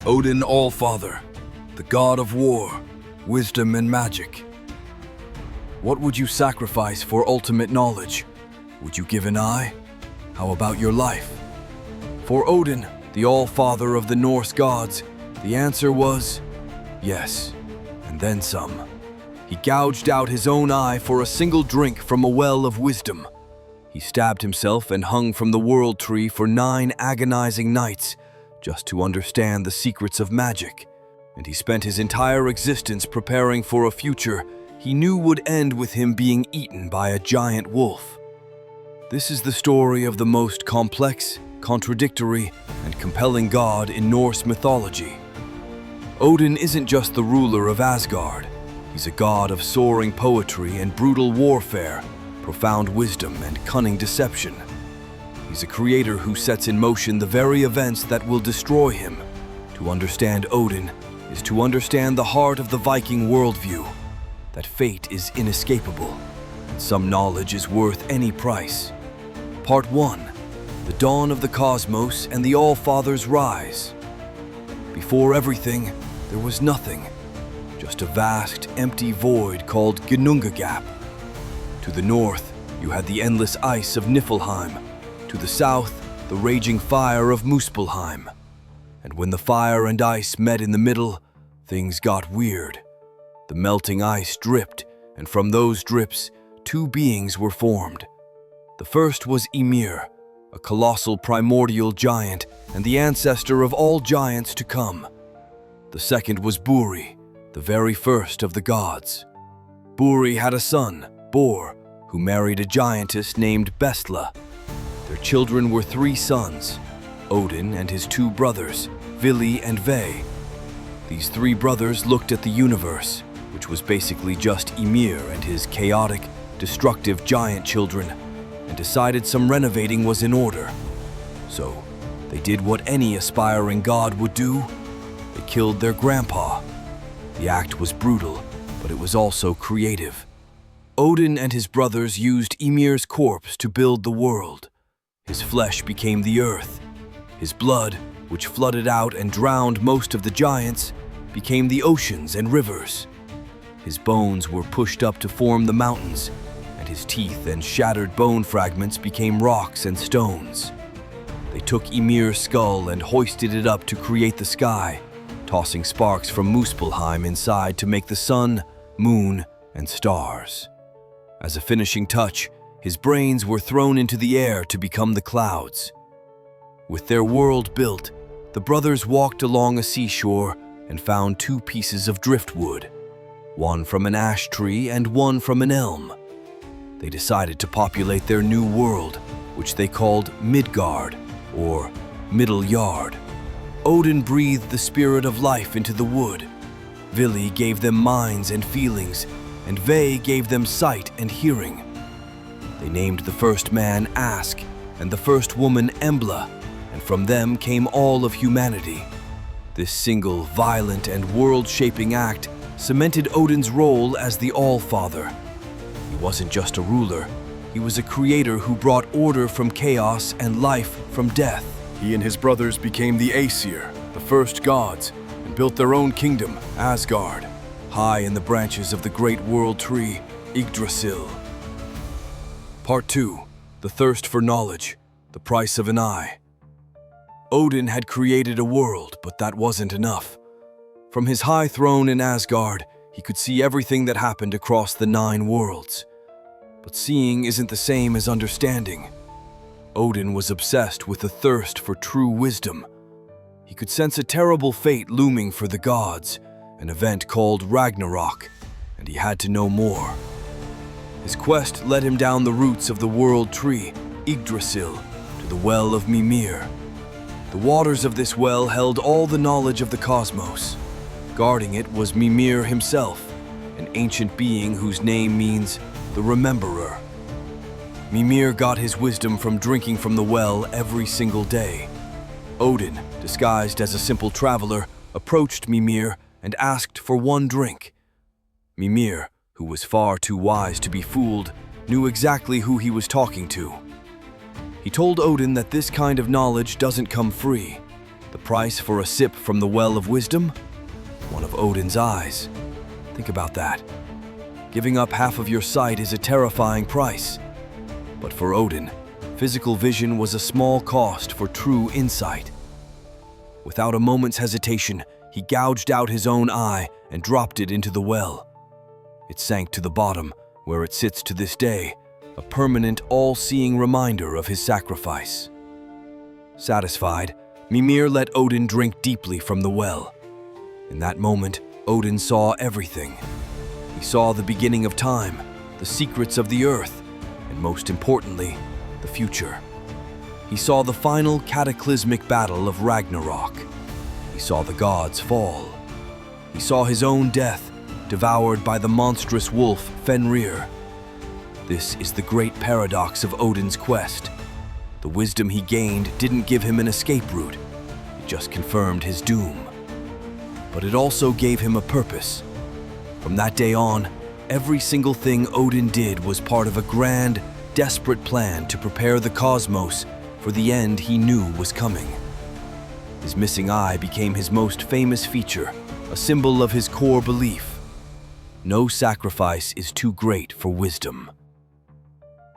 Odin Allfather, the god of war, wisdom and magic. What would you sacrifice for ultimate knowledge? Would you give an eye? How about your life? For Odin, the Allfather of the Norse gods, the answer was yes, and then some. He gouged out his own eye for a single drink from a well of wisdom. He stabbed himself and hung from the world tree for 9 agonizing nights just to understand the secrets of magic. And he spent his entire existence preparing for a future he knew would end with him being eaten by a giant wolf. This is the story of the most complex, contradictory, and compelling god in Norse mythology. Odin isn't just the ruler of Asgard. He's a god of soaring poetry and brutal warfare, profound wisdom and cunning deception. He's a creator who sets in motion the very events that will destroy him. To understand Odin is to understand the heart of the Viking worldview, that fate is inescapable, and some knowledge is worth any price. Part 1. The Dawn of the Cosmos and the Allfather's Rise. Before everything, there was nothing. Just a vast, empty void called Ginnungagap. To the north, you had the endless ice of Niflheim. To the south, the raging fire of Muspelheim. And when the fire and ice met in the middle, things got weird. The melting ice dripped, and from those drips, 2 beings were formed. The first was Ymir, a colossal primordial giant and the ancestor of all giants to come. The second was Buri, the very first of the gods. Buri had a son, Bor, who married a giantess named Bestla. Their children were 3 sons, Odin and his 2 brothers, Vili and Ve. These 3 brothers looked at the universe, which was basically just Ymir and his chaotic, destructive giant children, and decided some renovating was in order. So, they did what any aspiring god would do. They killed their grandpa. The act was brutal, but it was also creative. Odin and his brothers used Ymir's corpse to build the world. His flesh became the earth. His blood, which flooded out and drowned most of the giants, became the oceans and rivers. His bones were pushed up to form the mountains, and his teeth and shattered bone fragments became rocks and stones. They took Ymir's skull and hoisted it up to create the sky, tossing sparks from Muspelheim inside to make the sun, moon, and stars. As a finishing touch, his brains were thrown into the air to become the clouds. With their world built, the brothers walked along a seashore and found 2 pieces of driftwood, one from an ash tree and one from an elm. They decided to populate their new world, which they called Midgard, or Middle Yard. Odin breathed the spirit of life into the wood. Vili gave them minds and feelings, and Ve gave them sight and hearing. They named the first man Ask and the first woman Embla, and from them came all of humanity. This single, violent, and world-shaping act cemented Odin's role as the Allfather. He wasn't just a ruler, he was a creator who brought order from chaos and life from death. He and his brothers became the Aesir, the first gods, and built their own kingdom, Asgard, high in the branches of the great world tree, Yggdrasil. Part 2. The Thirst for Knowledge, the Price of an Eye. Odin had created a world, but that wasn't enough. From his high throne in Asgard, he could see everything that happened across the 9 worlds. But seeing isn't the same as understanding. Odin was obsessed with the thirst for true wisdom. He could sense a terrible fate looming for the gods, an event called Ragnarok, and he had to know more. His quest led him down the roots of the world tree, Yggdrasil, to the well of Mimir. The waters of this well held all the knowledge of the cosmos. Guarding it was Mimir himself, an ancient being whose name means the Rememberer. Mimir got his wisdom from drinking from the well every single day. Odin, disguised as a simple traveler, approached Mimir and asked for one drink. Mimir, who was far too wise to be fooled, knew exactly who he was talking to. He told Odin that this kind of knowledge doesn't come free. The price for a sip from the well of wisdom? One of Odin's eyes. Think about that. Giving up half of your sight is a terrifying price. But for Odin, physical vision was a small cost for true insight. Without a moment's hesitation, he gouged out his own eye and dropped it into the well. It sank to the bottom, where it sits to this day, a permanent, all-seeing reminder of his sacrifice. Satisfied, Mimir let Odin drink deeply from the well. In that moment, Odin saw everything. He saw the beginning of time, the secrets of the earth, and most importantly, the future. He saw the final cataclysmic battle of Ragnarok. He saw the gods fall. He saw his own death, devoured by the monstrous wolf Fenrir. This is the great paradox of Odin's quest. The wisdom he gained didn't give him an escape route. It just confirmed his doom. But it also gave him a purpose. From that day on, every single thing Odin did was part of a grand, desperate plan to prepare the cosmos for the end he knew was coming. His missing eye became his most famous feature, a symbol of his core belief. No sacrifice is too great for wisdom.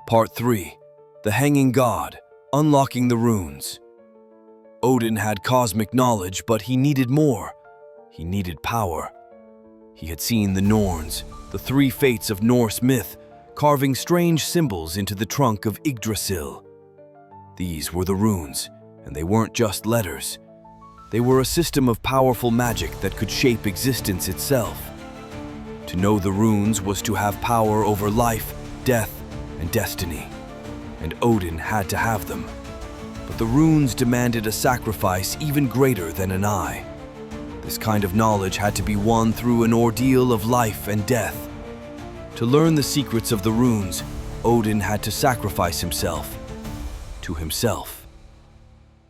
Part 3. The Hanging God, Unlocking the Runes. Odin had cosmic knowledge, but he needed more. He needed power. He had seen the Norns, the three fates of Norse myth, carving strange symbols into the trunk of Yggdrasil. These were the runes, and they weren't just letters. They were a system of powerful magic that could shape existence itself. To know the runes was to have power over life, death, and destiny, and Odin had to have them. But the runes demanded a sacrifice even greater than an eye. This kind of knowledge had to be won through an ordeal of life and death. To learn the secrets of the runes, Odin had to sacrifice himself to himself.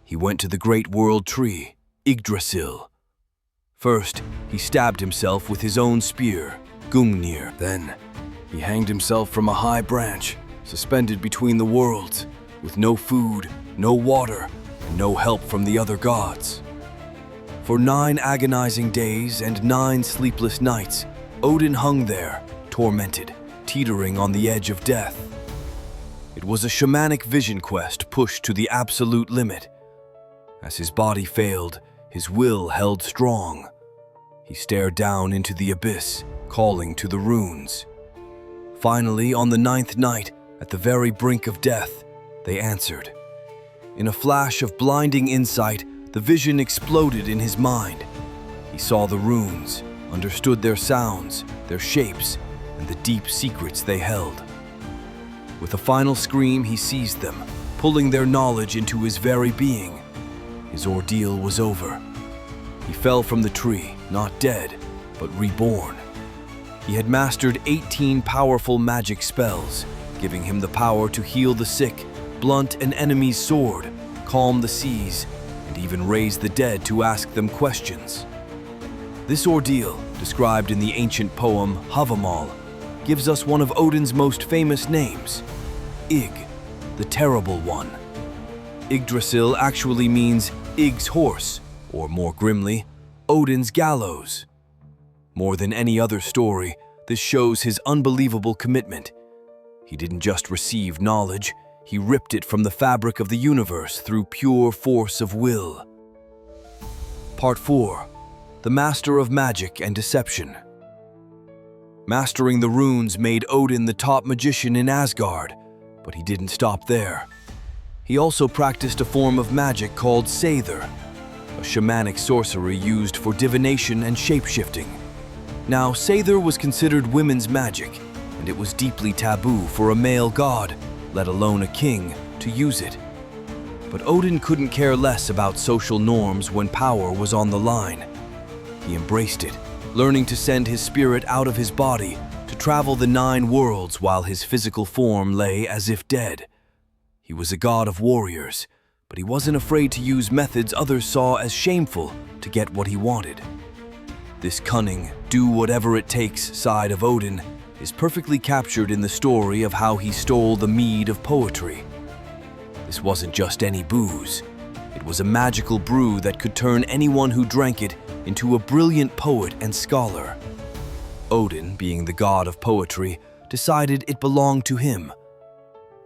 He went to the great world tree, Yggdrasil. First, he stabbed himself with his own spear, Gungnir. Then, he hanged himself from a high branch, suspended between the worlds, with no food, no water, and no help from the other gods. For 9 agonizing days and 9 sleepless nights, Odin hung there, tormented, teetering on the edge of death. It was a shamanic vision quest pushed to the absolute limit. As his body failed, his will held strong. He stared down into the abyss, calling to the runes. Finally, on the 9th night, at the very brink of death, they answered. In a flash of blinding insight, the vision exploded in his mind. He saw the runes, understood their sounds, their shapes, and the deep secrets they held. With a final scream, he seized them, pulling their knowledge into his very being. His ordeal was over. He fell from the tree, not dead, but reborn. He had mastered 18 powerful magic spells, giving him the power to heal the sick, blunt an enemy's sword, calm the seas, and even raise the dead to ask them questions. This ordeal, described in the ancient poem Havamal, gives us one of Odin's most famous names, Ygg, the Terrible One. Yggdrasil actually means Ygg's horse, or more grimly, Odin's gallows. More than any other story, this shows his unbelievable commitment. He didn't just receive knowledge, he ripped it from the fabric of the universe through pure force of will. Part 4. The Master of Magic and Deception. Mastering the runes made Odin the top magician in Asgard, but he didn't stop there. He also practiced a form of magic called Seidr, a shamanic sorcery used for divination and shape-shifting. Now, Seidr was considered women's magic, and it was deeply taboo for a male god, let alone a king, to use it. But Odin couldn't care less about social norms when power was on the line. He embraced it, learning to send his spirit out of his body to travel the 9 worlds while his physical form lay as if dead. He was a god of warriors, but he wasn't afraid to use methods others saw as shameful to get what he wanted. This cunning, do-whatever-it-takes side of Odin is perfectly captured in the story of how he stole the mead of poetry. This wasn't just any booze. It was a magical brew that could turn anyone who drank it into a brilliant poet and scholar. Odin, being the god of poetry, decided it belonged to him.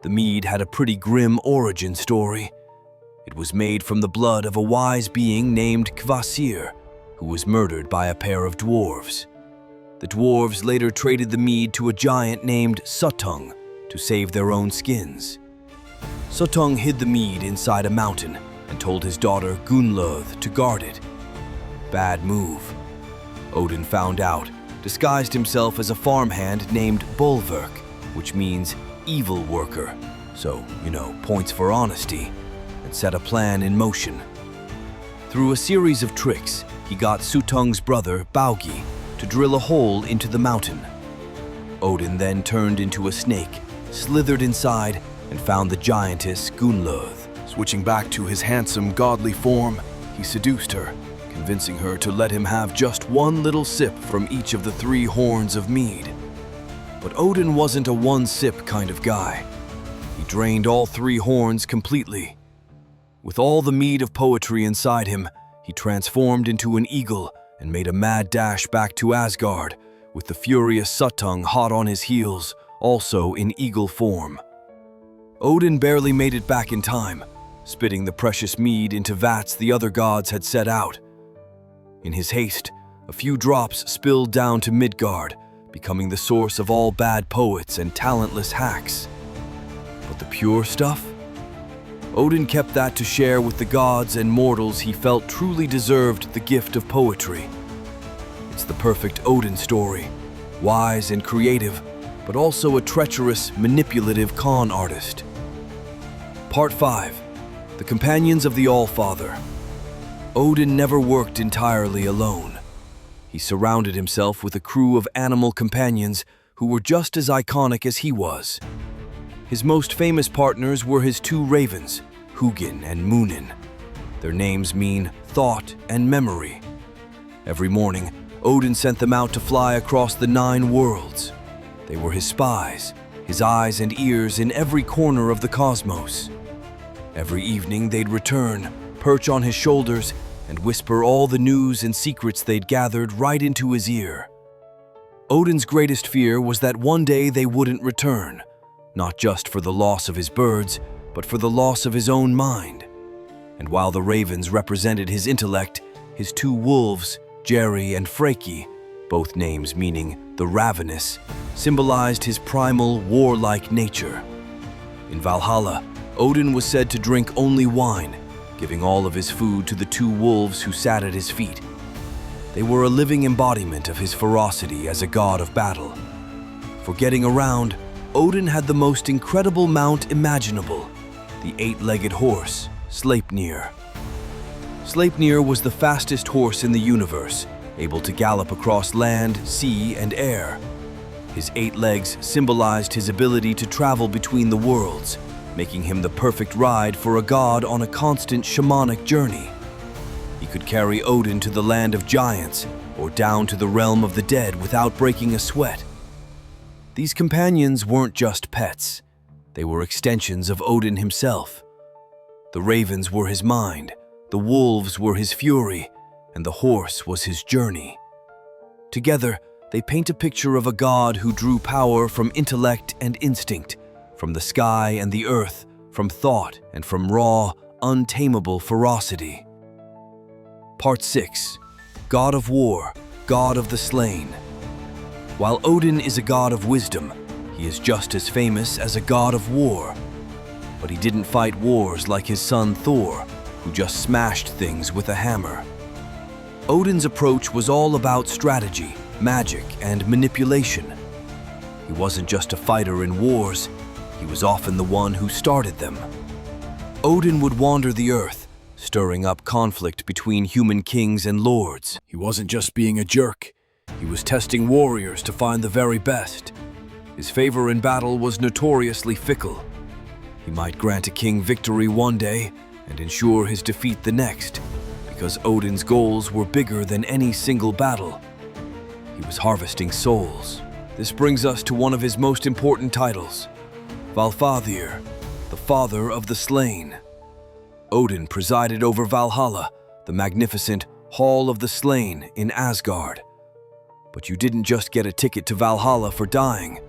The mead had a pretty grim origin story. It was made from the blood of a wise being named Kvasir, who was murdered by a pair of dwarves. The dwarves later traded the mead to a giant named Suttung to save their own skins. Suttung hid the mead inside a mountain and told his daughter Gunnlöð to guard it. Bad move. Odin found out, disguised himself as a farmhand named Bolverk, which means evil worker, so, points for honesty, and set a plan in motion. Through a series of tricks, he got Suttung's brother, Baugi, to drill a hole into the mountain. Odin then turned into a snake, slithered inside, and found the giantess Gunnlöð. Switching back to his handsome, godly form, he seduced her, convincing her to let him have just one little sip from each of the 3 horns of mead. But Odin wasn't a one-sip kind of guy. He drained all 3 horns completely. With all the mead of poetry inside him, he transformed into an eagle and made a mad dash back to Asgard, with the furious Suttung hot on his heels, also in eagle form. Odin barely made it back in time, spitting the precious mead into vats the other gods had set out. In his haste, a few drops spilled down to Midgard, becoming the source of all bad poets and talentless hacks. But the pure stuff? Odin kept that to share with the gods and mortals he felt truly deserved the gift of poetry. It's the perfect Odin story, wise and creative, but also a treacherous, manipulative con artist. Part 5. The Companions of the All-Father. Odin never worked entirely alone. He surrounded himself with a crew of animal companions who were just as iconic as he was. His most famous partners were his 2 ravens, Hugin and Munin. Their names mean thought and memory. Every morning, Odin sent them out to fly across the 9 worlds. They were his spies, his eyes and ears in every corner of the cosmos. Every evening they'd return, perch on his shoulders, and whisper all the news and secrets they'd gathered right into his ear. Odin's greatest fear was that one day they wouldn't return, not just for the loss of his birds, but for the loss of his own mind. And while the ravens represented his intellect, his 2 wolves, Jerry and Freki, both names meaning the ravenous, symbolized his primal, warlike nature. In Valhalla, Odin was said to drink only wine, giving all of his food to the 2 wolves who sat at his feet. They were a living embodiment of his ferocity as a god of battle. For getting around, Odin had the most incredible mount imaginable, the 8-legged horse, Sleipnir. Sleipnir was the fastest horse in the universe, able to gallop across land, sea, and air. His 8 legs symbolized his ability to travel between the worlds, making him the perfect ride for a god on a constant shamanic journey. He could carry Odin to the land of giants or down to the realm of the dead without breaking a sweat. These companions weren't just pets. They were extensions of Odin himself. The ravens were his mind, the wolves were his fury, and the horse was his journey. Together, they paint a picture of a god who drew power from intellect and instinct, from the sky and the earth, from thought and from raw, untamable ferocity. Part 6. God of War, God of the Slain. While Odin is a god of wisdom, he is just as famous as a god of war. But he didn't fight wars like his son Thor, who just smashed things with a hammer. Odin's approach was all about strategy, magic, and manipulation. He wasn't just a fighter in wars, he was often the one who started them. Odin would wander the earth, stirring up conflict between human kings and lords. He wasn't just being a jerk, he was testing warriors to find the very best. His favor in battle was notoriously fickle. He might grant a king victory one day and ensure his defeat the next, because Odin's goals were bigger than any single battle. He was harvesting souls. This brings us to one of his most important titles, Valfathr, the Father of the Slain. Odin presided over Valhalla, the magnificent Hall of the Slain in Asgard. But you didn't just get a ticket to Valhalla for dying.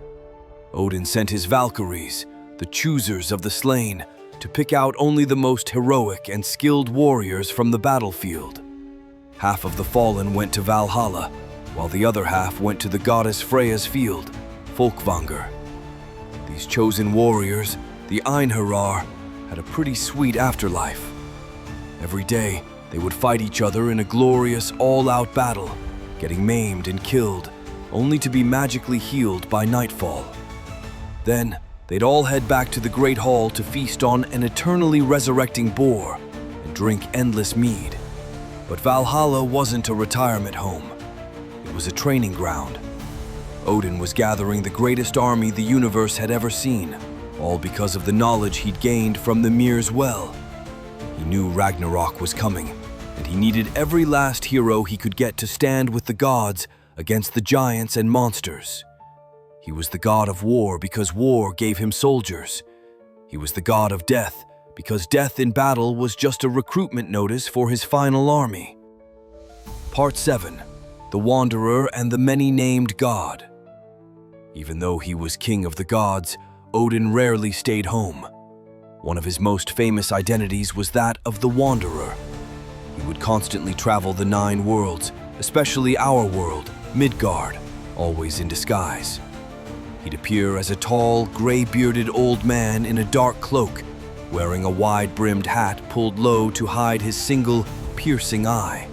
Odin sent his Valkyries, the choosers of the slain, to pick out only the most heroic and skilled warriors from the battlefield. Half of the fallen went to Valhalla, while the other half went to the goddess Freya's field, Folkvanger. These chosen warriors, the Einherjar, had a pretty sweet afterlife. Every day, they would fight each other in a glorious all-out battle, getting maimed and killed, only to be magically healed by nightfall. Then, they'd all head back to the Great Hall to feast on an eternally resurrecting boar and drink endless mead. But Valhalla wasn't a retirement home. It was a training ground. Odin was gathering the greatest army the universe had ever seen, all because of the knowledge he'd gained from the Mimir's well. He knew Ragnarok was coming, and he needed every last hero he could get to stand with the gods against the giants and monsters. He was the god of war because war gave him soldiers. He was the god of death because death in battle was just a recruitment notice for his final army. Part 7. The Wanderer and the Many-Named God. Even though he was king of the gods, Odin rarely stayed home. One of his most famous identities was that of the Wanderer. He would constantly travel the 9 worlds, especially our world, Midgard, always in disguise. He'd appear as a tall, gray-bearded old man in a dark cloak, wearing a wide-brimmed hat pulled low to hide his single, piercing eye.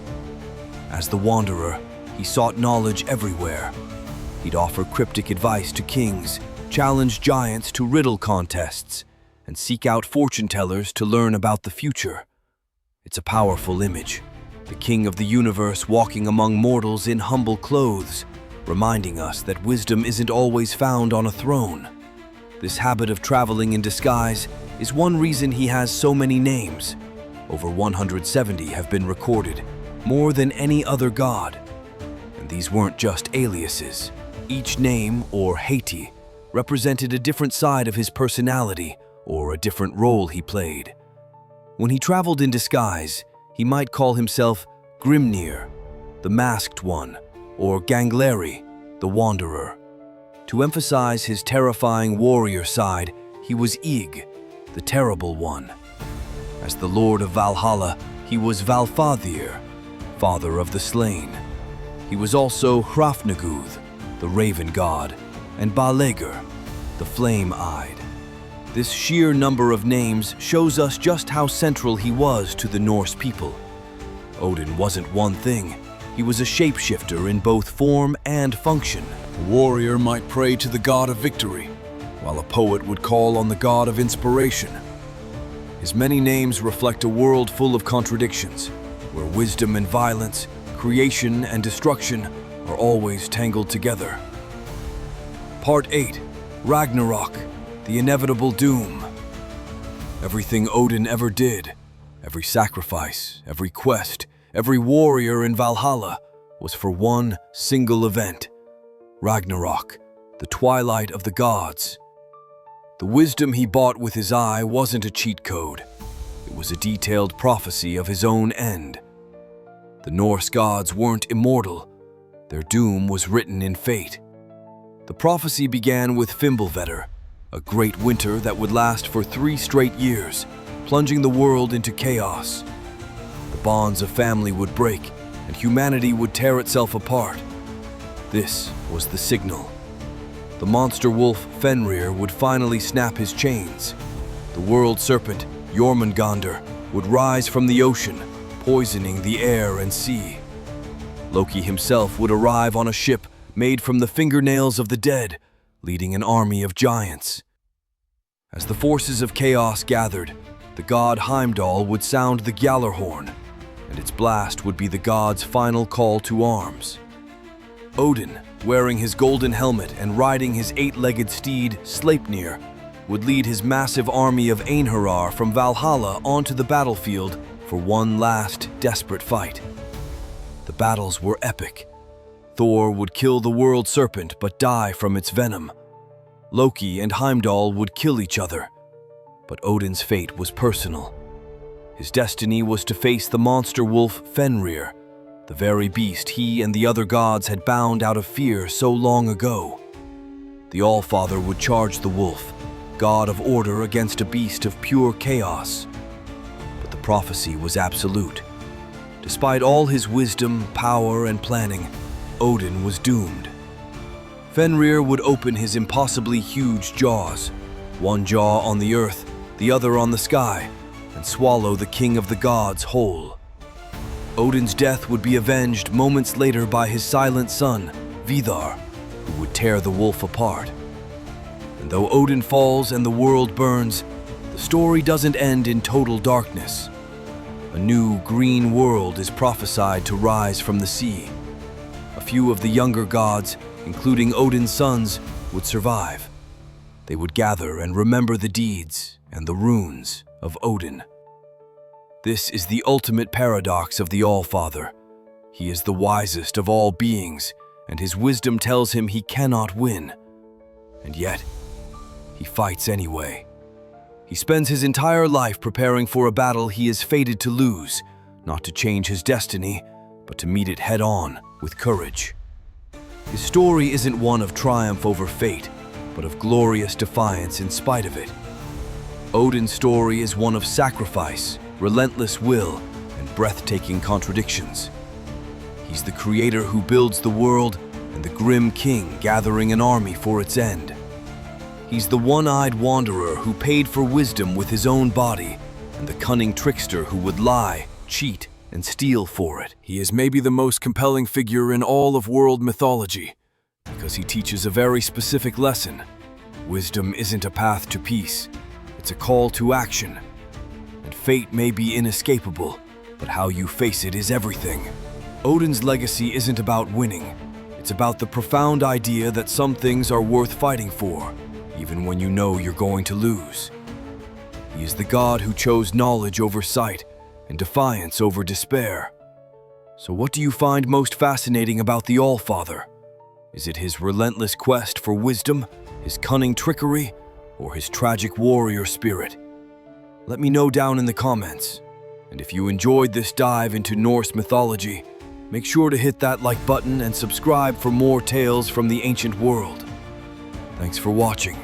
As the Wanderer, he sought knowledge everywhere. He'd offer cryptic advice to kings, challenge giants to riddle contests, and seek out fortune-tellers to learn about the future. It's a powerful image, the king of the universe walking among mortals in humble clothes, reminding us that wisdom isn't always found on a throne. This habit of traveling in disguise is one reason he has so many names. Over 170 have been recorded, more than any other god. And these weren't just aliases. Each name, or heiti, represented a different side of his personality or a different role he played. When he traveled in disguise, he might call himself Grimnir, the Masked One, or Gangleri, the Wanderer. To emphasize his terrifying warrior side, he was Ygg, the Terrible One. As the Lord of Valhalla, he was Valfathir, father of the slain. He was also Hrafnaguth, the Raven God, and Balegur, the Flame-Eyed. This sheer number of names shows us just how central he was to the Norse people. Odin wasn't one thing. He was a shapeshifter in both form and function. A warrior might pray to the god of victory, while a poet would call on the god of inspiration. His many names reflect a world full of contradictions, where wisdom and violence, creation and destruction are always tangled together. Part 8. Ragnarok, the inevitable doom. Everything Odin ever did, every sacrifice, every quest, every warrior in Valhalla was for one single event: Ragnarok, the twilight of the gods. The wisdom he bought with his eye wasn't a cheat code. It was a detailed prophecy of his own end. The Norse gods weren't immortal. Their doom was written in fate. The prophecy began with Fimbulvetur, a great winter that would last for 3 straight years, plunging the world into chaos. The bonds of family would break, and humanity would tear itself apart. This was the signal. The monster wolf Fenrir would finally snap his chains. The world serpent Jormungandr would rise from the ocean, poisoning the air and sea. Loki himself would arrive on a ship made from the fingernails of the dead, leading an army of giants. As the forces of chaos gathered, the god Heimdall would sound the Gjallarhorn, and its blast would be the god's final call to arms. Odin, wearing his golden helmet and riding his 8-legged steed Sleipnir, would lead his massive army of Einherjar from Valhalla onto the battlefield for one last desperate fight. The battles were epic. Thor would kill the world serpent but die from its venom. Loki and Heimdall would kill each other, but Odin's fate was personal. His destiny was to face the monster wolf Fenrir, the very beast he and the other gods had bound out of fear so long ago. The All-Father would charge the wolf, god of order, against a beast of pure chaos. But the prophecy was absolute. Despite all his wisdom, power, and planning, Odin was doomed. Fenrir would open his impossibly huge jaws, one jaw on the earth, the other on the sky, and swallow the king of the gods whole. Odin's death would be avenged moments later by his silent son, Vidar, who would tear the wolf apart. And though Odin falls and the world burns, the story doesn't end in total darkness. A new green world is prophesied to rise from the sea. A few of the younger gods, including Odin's sons, would survive. They would gather and remember the deeds and the runes of Odin. This is the ultimate paradox of the All-Father. He is the wisest of all beings, and his wisdom tells him he cannot win. And yet, he fights anyway. He spends his entire life preparing for a battle he is fated to lose, not to change his destiny, but to meet it head-on with courage. His story isn't one of triumph over fate, but of glorious defiance in spite of it. Odin's story is one of sacrifice, relentless will, and breathtaking contradictions. He's the creator who builds the world and the grim king gathering an army for its end. He's the one-eyed wanderer who paid for wisdom with his own body and the cunning trickster who would lie, cheat, and steal for it. He is maybe the most compelling figure in all of world mythology because he teaches a very specific lesson. Wisdom isn't a path to peace, it's a call to action. And fate may be inescapable, but how you face it is everything. Odin's legacy isn't about winning. It's about the profound idea that some things are worth fighting for, even when you know you're going to lose. He is the god who chose knowledge over sight and defiance over despair. So what do you find most fascinating about the All-Father? Is it his relentless quest for wisdom, his cunning trickery, or his tragic warrior spirit? Let me know down in the comments. And if you enjoyed this dive into Norse mythology, make sure to hit that like button and subscribe for more tales from the ancient world. Thanks for watching.